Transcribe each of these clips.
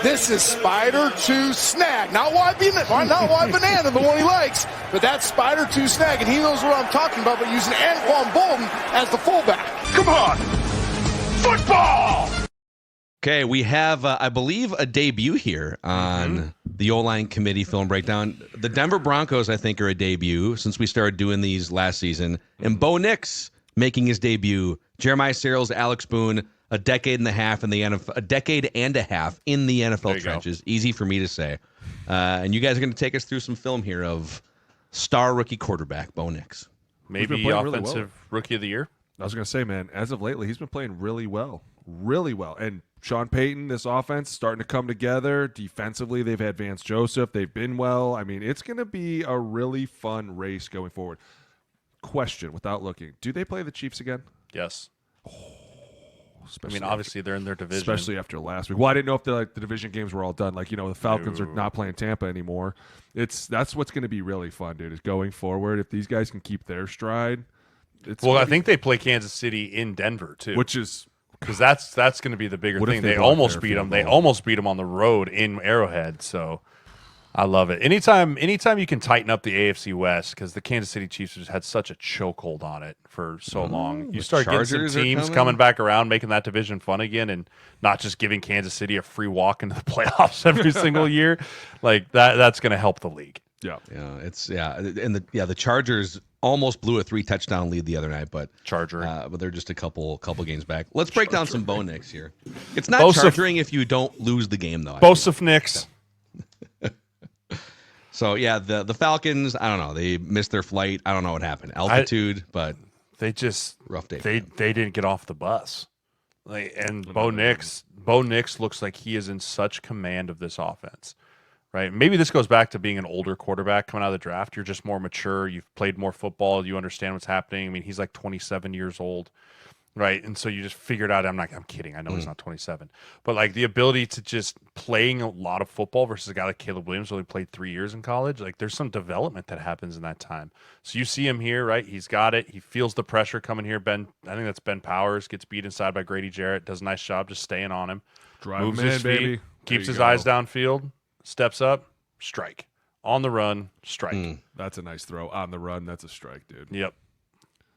This is spider to snag. Not wide banana, the one he likes, but that's spider to snag, and he knows what I'm talking about, but using Anquan Bolden as the fullback. Come on! Football! Okay, we have, I believe, a debut here on the O-line committee film breakdown. The Denver Broncos, I think, are a debut since we started doing these last season. And Bo Nix making his debut. Jeremiah Sirles, Alex Boone, a decade and a half in the NFL trenches. Easy for me to say. And you guys are going to take us through some film here of star rookie quarterback Bo Nix. Maybe offensive rookie of the year. I was going to say, man, as of lately, he's been playing really well. Really well. And Sean Payton, this offense, starting to come together. Defensively, they've had Vance Joseph. They've been well. I mean, it's going to be a really fun race going forward. Question, without looking, do they play the Chiefs again? Yes. Obviously, they're in their division. Especially after last week. Well, I didn't know if the division games were all done. Like, the Falcons are not playing Tampa anymore. That's what's going to be really fun, dude, is going forward. If these guys can keep their stride. I think they play Kansas City in Denver, too. Which is... Because that's going to be the bigger thing. They almost beat them. They almost beat them on the road in Arrowhead. So I love it. Anytime you can tighten up the AFC West, because the Kansas City Chiefs just had such a chokehold on it for so long. You start getting some teams coming back around, making that division fun again, and not just giving Kansas City a free walk into the playoffs every single year. Like that's going to help the league. Yeah, and the Chargers almost blew a 3-touchdown lead the other night, but but they're just a couple games back. Let's break down some Bo Nix here. It's not charging if you don't lose the game, though. Bosef Nix. So the Falcons, I don't know, they missed their flight. I don't know what happened, altitude, but they just rough day. They didn't get off the bus. Bo Nix looks like he is in such command of this offense. Right. Maybe this goes back to being an older quarterback coming out of the draft. You're just more mature. You've played more football. You understand what's happening. I mean, he's like 27 years old. Right. And so you just figured out, I'm kidding. I know he's not 27. But like the ability to just playing a lot of football versus a guy like Caleb Williams who only played 3 years in college. Like there's some development that happens in that time. So you see him here, right? He's got it. He feels the pressure coming here. I think that's Ben Powers, gets beat inside by Grady Jarrett. Does a nice job just staying on him. Moves his feet, baby. Keeps his eyes downfield. Steps up, strike. On the run, strike. That's a nice throw. On the run, that's a strike, dude. Yep.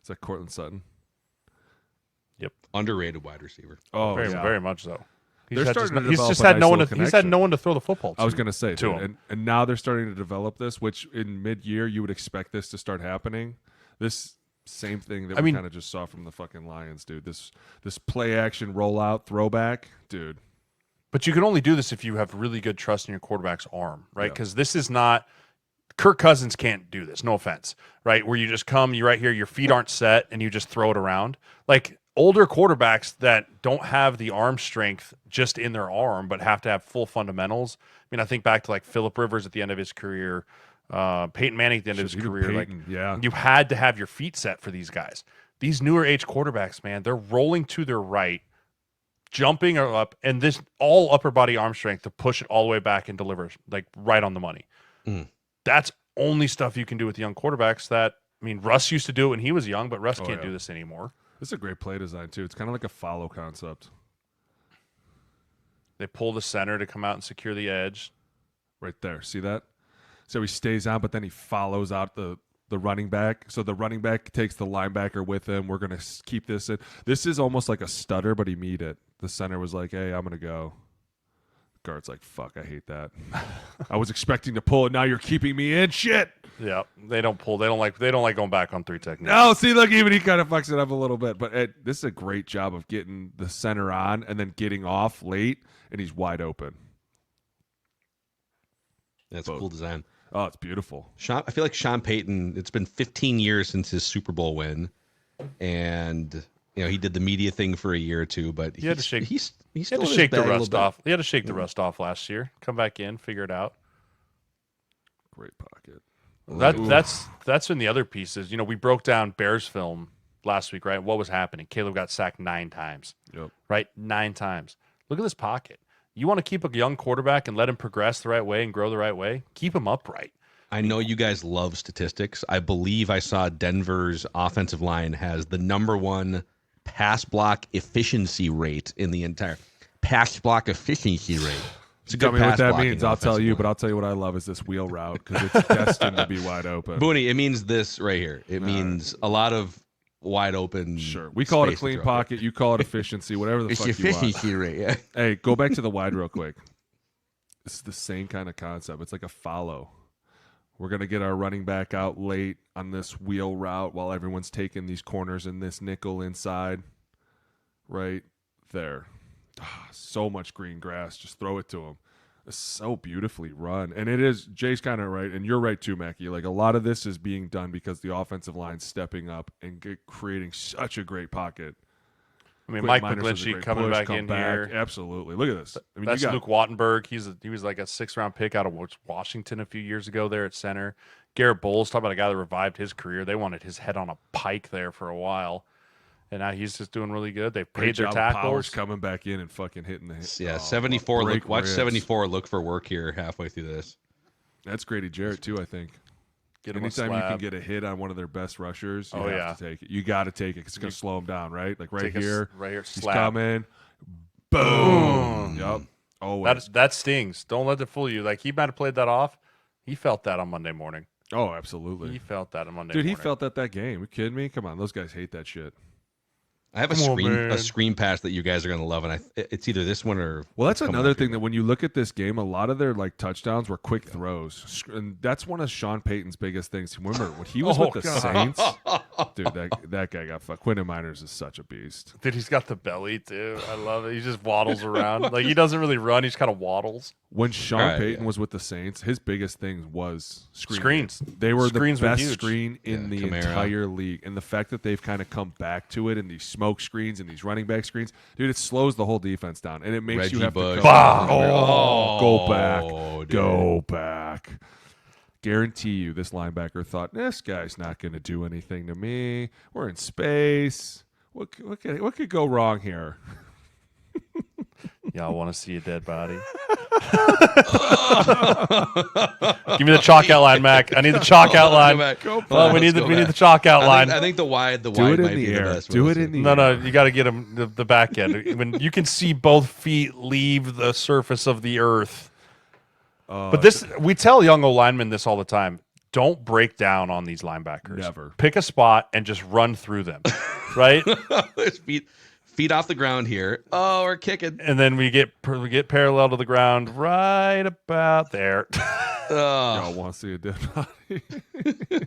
Is that Cortland Sutton? Yep. Underrated wide receiver. Oh, very much so. He's just had no one to throw the football to. I was going to say, to him. And now they're starting to develop this, which in mid-year you would expect this to start happening. This same thing that we kind of just saw from the fucking Lions, dude. This play-action rollout throwback, dude. But you can only do this if you have really good trust in your quarterback's arm, right? Because this is not – Kirk Cousins can't do this, no offense, right? Where you just come, you're right here, your feet aren't set, and you just throw it around. Like older quarterbacks that don't have the arm strength just in their arm but have to have full fundamentals. I mean, I think back to like Phillip Rivers at the end of his career, Peyton Manning at the end of his career. You had to have your feet set for these guys. These newer age quarterbacks, man, they're rolling to their right, jumping up, and this all upper body arm strength to push it all the way back and deliver like right on the money. That's only stuff you can do with young quarterbacks. Russ used to do it when he was young, but Russ can't do this anymore. This is a great play design too. It's kind of like a follow concept. They pull the center to come out and secure the edge. Right there. See that? So he stays on, but then he follows out the running back. So the running back takes the linebacker with him. We're going to keep this in. This is almost like a stutter, but he meet it. The center was like, hey, I'm going to go. Guard's like, fuck, I hate that. I was expecting to pull it. Now you're keeping me in. Shit. Yeah, they don't pull. They don't like going back on 3 techniques. No, see, look, even he kind of fucks it up a little bit. But this is a great job of getting the center on and then getting off late, and he's wide open. That's a cool design. Oh, it's beautiful. I feel like Sean Payton, it's been 15 years since his Super Bowl win, and he did the media thing for a year or two, but he had to shake the rust off. He had to shake the rust off last year. Come back in, figure it out. Great pocket. That's in the other pieces. We broke down Bears film last week, right? What was happening? Caleb got sacked 9 times. Yep. Right? 9 times. Look at this pocket. You want to keep a young quarterback and let him progress the right way and grow the right way? Keep him upright. I know you guys love statistics. I believe I saw Denver's offensive line has the #1 pass block efficiency rate in the entire pass block efficiency rate. It's a good Tell me what pass that blocking means. I'll tell you, offensive but I'll tell you what I love is this wheel route because it's destined to be wide open. Booney, it means this right here. It means a lot of wide open. Sure. We call it a space to clean throw. pocket. You call it efficiency, whatever the It's fuck you want. efficiency rate, yeah. Hey, go back to the wide real quick. This is the same kind of concept. It's like a follow. We're going to get our running back out late on this wheel route while everyone's taking these corners and this nickel inside. Right there. So much green grass. Just throw it to him. It's so beautifully run. And it is, Jay's kind of right, and you're right too, Mackey. Like a lot of this is being done because the offensive line's stepping up and creating such a great pocket. I mean, Quick Mike Miners was a McGlinchey great coming push, back come in back. here. Absolutely. Look at this. I mean, That's you got Luke Wattenberg. He was like a 6th-round pick out of Washington a few years ago there at center. Garrett Bowles, talk about a guy that revived his career. They wanted his head on a pike there for a while. And now he's just doing really good. They've paid their job of Powers tackles. coming back in and fucking hitting the hit. Yeah, 74. break Watch ribs. 74 look for work here halfway through this. That's Grady Jarrett too, I think. Get him a Anytime you can slab. get a hit on one of their best rushers, you Oh, have yeah. to take it. You got to take it 'cause it's going to slow him down, right? Like right here. Right here. He's Slab. coming. Boom. Yep. Always. That stings. Don't let it fool you. Like, he might have played that off. He felt that on Monday morning. Oh, absolutely. He felt that on Monday Dude, morning. he felt that game. You kidding me? Come on. Those guys hate that shit. I have a Come on, man. screen pass that you guys are going to love, and it's either this one or. Well, that's coming another after thing you. that when you look at this game, a lot of their like touchdowns were quick throws, and that's one of Sean Payton's biggest things. Remember when he was with the Saints, dude? That guy got fucked. Quentin Miners is such a beast. Dude, he's got the belly, too. I love it. He just waddles around. Like, he doesn't really run. He just kind of waddles. When Sean Right, Payton yeah. was with the Saints, his biggest thing was Screens. They were Screens the were best huge. screen in the Kamara. entire league, and the fact that they've kind of come back to it in these smoke screens and these running back screens, dude, it slows the whole defense down, and it makes Reggie you have Bush. to Bah! go back, dude. go back. Guarantee you, this linebacker thought this guy's not going to do anything to me. We're in space. What could go wrong here? Y'all want to see a dead body? Give me the chalk outline, Mac. I need the chalk outline. Well, we need the chalk outline. I think the wide Do might it in be the the air. best. Do it in the No, air. you got to get him the back end. When you can see both feet leave the surface of the earth. But this, we tell young O linemen this all the time. Don't break down on these linebackers. Never. Pick a spot and just run through them, right? His feet off the ground here. Oh, we're kicking. And then we get parallel to the ground right about there. Oh, Y'all want to see a dead body?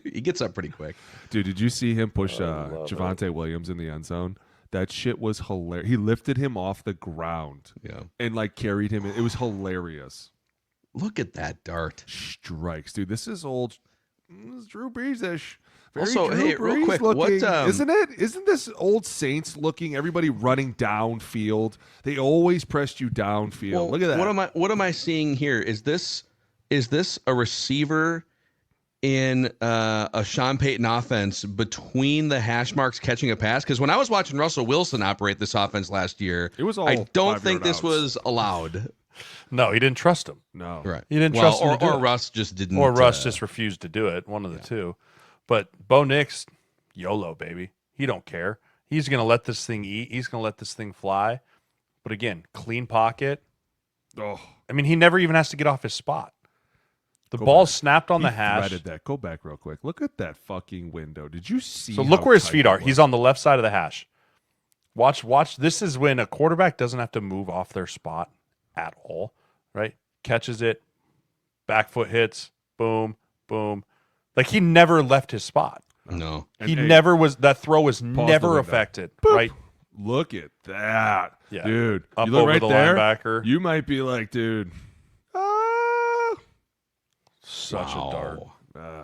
he gets up pretty quick. Dude, did you see him push Javonte Williams in the end zone? That shit was hilarious. He lifted him off the ground Yeah. and like carried him. It was hilarious. Look at that dart. Strikes, dude. This is old. This is Drew Brees-ish. Very Also, Drew hey, real Brees quick, looking, what, isn't it? Isn't this old Saints looking? Everybody running downfield. They always pressed you downfield. Well, Look at that. What am I seeing here? Is this a receiver in a Sean Payton offense between the hash marks catching a pass? Because when I was watching Russell Wilson operate this offense last year, It was all I don't 5-yard think this outs. was allowed. No, he didn't trust him. No, Right. He didn't trust him or, to do or it. Russ just didn't. Or Russ just refused to do it. One of the two. But Bo Nix, YOLO, baby. He don't care. He's going to let this thing eat. He's going to let this thing fly. But again, clean pocket. Oh, I mean, he never even has to get off his spot. The Go ball back. snapped on he the hash. threaded that. Go back real quick. Look at that fucking window. Did you see? So look how where his tight feet it are. was? He's on the left side of the hash. Watch. This is when a quarterback doesn't have to move off their spot at all, right? Catches it, back foot hits, boom, boom. Like he never left his spot. No. He And, hey, never was. That throw was the never window. affected, Boop. right? Look at that, Yeah. dude. Up you look over right the there. linebacker. You might be like, dude. Such a dart. Uh,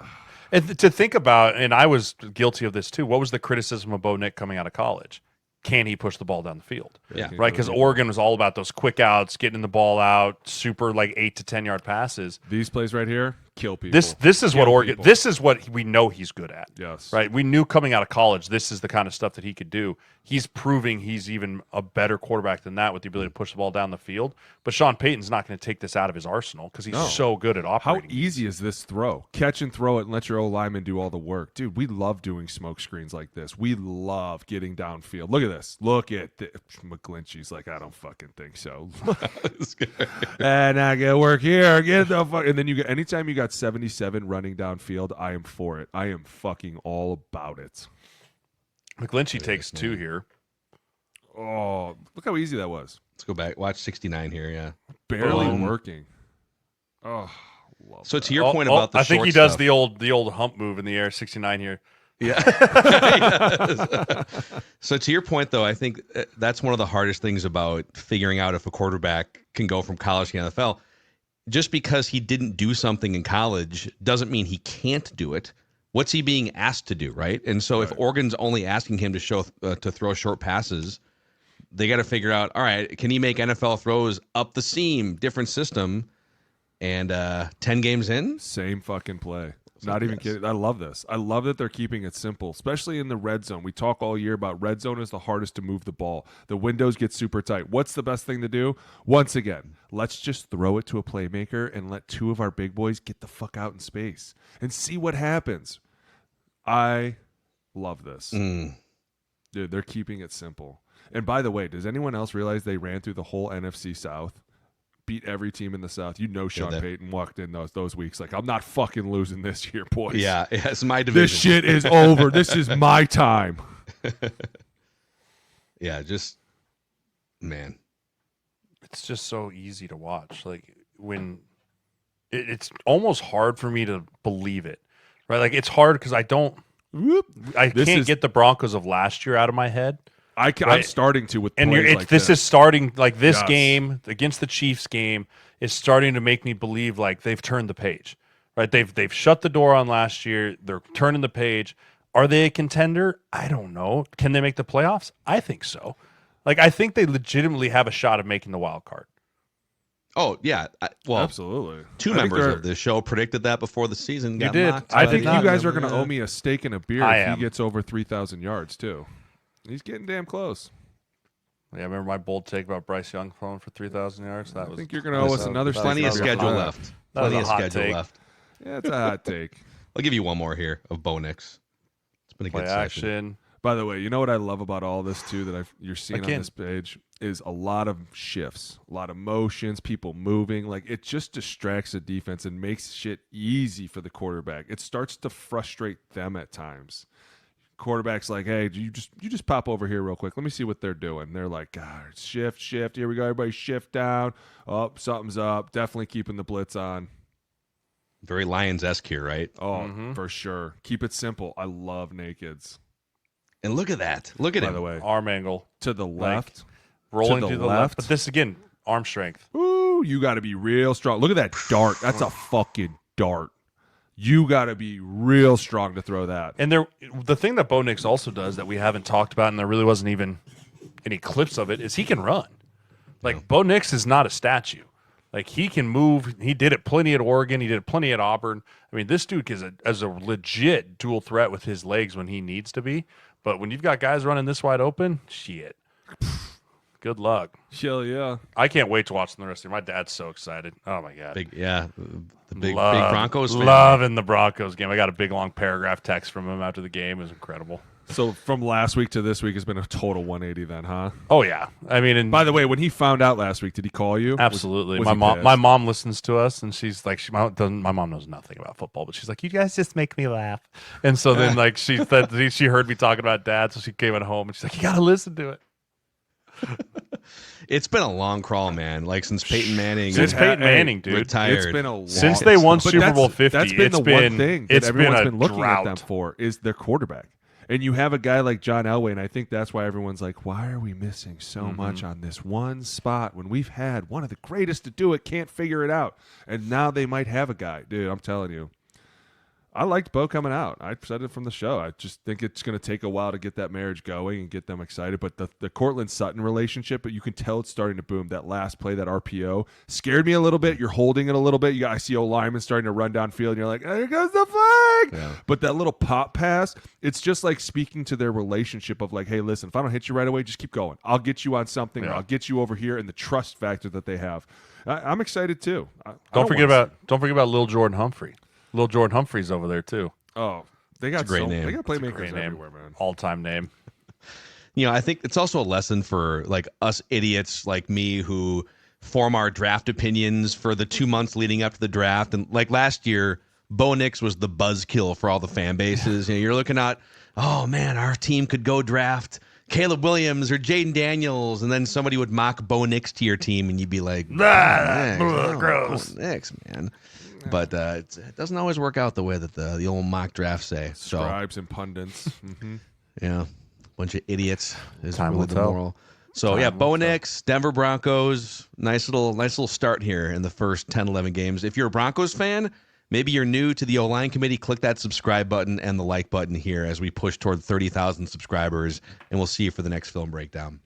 And to think about, and I was guilty of this too. What was the criticism of Bo Nix coming out of college? Can he push the ball down the field? Yeah. Right, because Oregon was all about those quick outs, getting the ball out, super like 8 to 10 yard passes. These plays right here kill people. This is what Kill Oregon. people. This is what we know he's good at. Yes. Right. We knew coming out of college, this is the kind of stuff that he could do. he's proving he's even a better quarterback than that with the ability to push the ball down the field. But Sean Payton's not going to take this out of his arsenal because he's so good at operating. How easy is this throw? Catch and throw it and let your O-lineman do all the work. Dude, we love doing smoke screens like this. We love getting downfield. Look at this. Look at this. McGlinchey's like, I don't fucking think so. And I get work here. Get the fuck. And then you get, anytime you got 77 running downfield, I am for it. I am fucking all about it. McGlinchey takes 2 here. Oh, look how easy that was. Let's go back. Watch 69 here, yeah. Barely working. Oh, love So that. to your point about the I think short he does stuff, the old hump move in the air, 69 here. Yeah. So to your point, though, I think that's one of the hardest things about figuring out if a quarterback can go from college to the NFL. Just because he didn't do something in college doesn't mean he can't do it. What's he being asked to do, right? And so if Oregon's only asking him to throw short passes, they got to figure out, all right, can he make NFL throws up the seam, different system, and 10 games in? Same fucking play. Not even kidding. I love this. I love that they're keeping it simple, especially in the red zone. We talk all year about red zone is the hardest to move the ball. The windows get super tight. What's the best thing to do? Once again, let's just throw it to a playmaker and let 2 of our big boys get the fuck out in space and see what happens. I love this. Dude, they're keeping it simple. And by the way, does anyone else realize they ran through the whole NFC South? Beat every team in the South. You know Sean Payton walked in those weeks like, I'm not fucking losing this year, boys. Yeah, it's my division. This shit is over. This is my time. Yeah, just, man. It's just so easy to watch. Like when it's almost hard for me to believe it, right? Like it's hard because I can't get the Broncos of last year out of my head. I'm starting to with and plays like this is starting like this Yes. game against the Chiefs game is starting to make me believe like they've turned the page, right? They've shut the door on last year. They're turning the page. Are they a contender? I don't know. Can they make the playoffs? I think so. Like I think they legitimately have a shot of making the wild card. Oh, yeah. Well, absolutely. 2 members of the show predicted that before the season got did. mocked. I think not. you guys are going to owe me a steak and a beer I if am. he gets over 3,000 yards too. He's getting damn close. Yeah, remember my bold take about Bryce Young throwing for 3,000 yards? I think you're going to owe us another Plenty of steak and a schedule beer. left. That was Plenty a of hot schedule take. left. Yeah, it's a hot take. I'll give you one more here of Bo Nix. It's been a Play good session. action. By the way, you know what I love about all this too that you're seeing on Again. this page is a lot of shifts, a lot of motions, people moving. Like it just distracts the defense and makes shit easy for the quarterback. It starts to frustrate them at times. Quarterback's like, hey, you just pop over here real quick. Let me see what they're doing. They're like, God, shift. Here we go. Everybody shift down. Oh, something's up. Definitely keeping the blitz on. Very Lions-esque here, right? Oh, for sure. Keep it simple. I love nakeds. And look at that. Look at By him. the way, Arm angle. to the left. Rolling To the to the left. left. But this, again, arm strength. Ooh, you got to be real strong. Look at that dart. That's a fucking dart. You got to be real strong to throw that. And the thing that Bo Nix also does that we haven't talked about, and there really wasn't even any clips of it, is he can run. Like, Bo Nix is not a statue. Like, he can move. He did it plenty at Oregon. He did it plenty at Auburn. I mean, this dude is a legit dual threat with his legs when he needs to be. But when you've got guys running this wide open, shit. Good luck. Hell yeah. I can't wait to watch the rest of it. My dad's so excited. Oh, my God. The big Broncos fan. Loving the Broncos game. I got a big, long paragraph text from him after the game. It was incredible. So from last week to this week has been a total 180 then, huh? Oh, yeah. I mean, and By the way, when he found out last week, did he call you? absolutely. Was my he mom, pissed? my mom listens to us, and she's like, my mom knows nothing about football, but she's like, you guys just make me laugh. And so then, like, she said she heard me talking about Dad, so she came at home, and she's like, you got to listen to it. It's been a long crawl, man. Like since Peyton Manning Since Peyton Manning, dude. retired. It's been a long Since they won But Super Bowl 50, That's been it's the been, one thing that it's been everyone's a been looking at them drought. for is their quarterback. And you have a guy like John Elway, and I think that's why everyone's like, why are we missing so much on this one spot when we've had one of the greatest to do it, can't figure it out. And now they might have a guy. Dude, I'm telling you. I liked Bo coming out. I said it from the show. I just think it's going to take a while to get that marriage going and get them excited. But the Cortland Sutton relationship, but you can tell it's starting to boom. That last play, that RPO, scared me a little bit. You're holding it a little bit. I see linemen starting to run downfield, and you're like, there goes the flag. Yeah. But that little pop pass, it's just like speaking to their relationship of like, hey, listen, if I don't hit you right away, just keep going. I'll get you on something, or I'll get you over here, and the trust factor that they have. I'm excited too. Don't forget about Lil Jordan Humphrey. Lil Jordan Humphrey's over there too. Oh, they got a great name. They got playmakers everywhere, man. All-time name. I think it's also a lesson for like us idiots like me who form our draft opinions for the 2 months leading up to the draft. And like last year, Bo Nix was the buzzkill for all the fan bases. You're looking at, oh man, our team could go draft Caleb Williams or Jaden Daniels, and then somebody would mock Bo Nix to your team, and you'd be like, gross. Bo Nix, man. But it doesn't always work out the way that the old mock drafts say. Scribes and pundits. Mm-hmm. Yeah, bunch of idiots is Time really will the tell. moral. So Bo Nix, Denver Broncos, nice little start here in the first 10, 11 games. If you're a Broncos fan, maybe you're new to the O-line committee, click that subscribe button and the like button here as we push toward 30,000 subscribers, and we'll see you for the next film breakdown.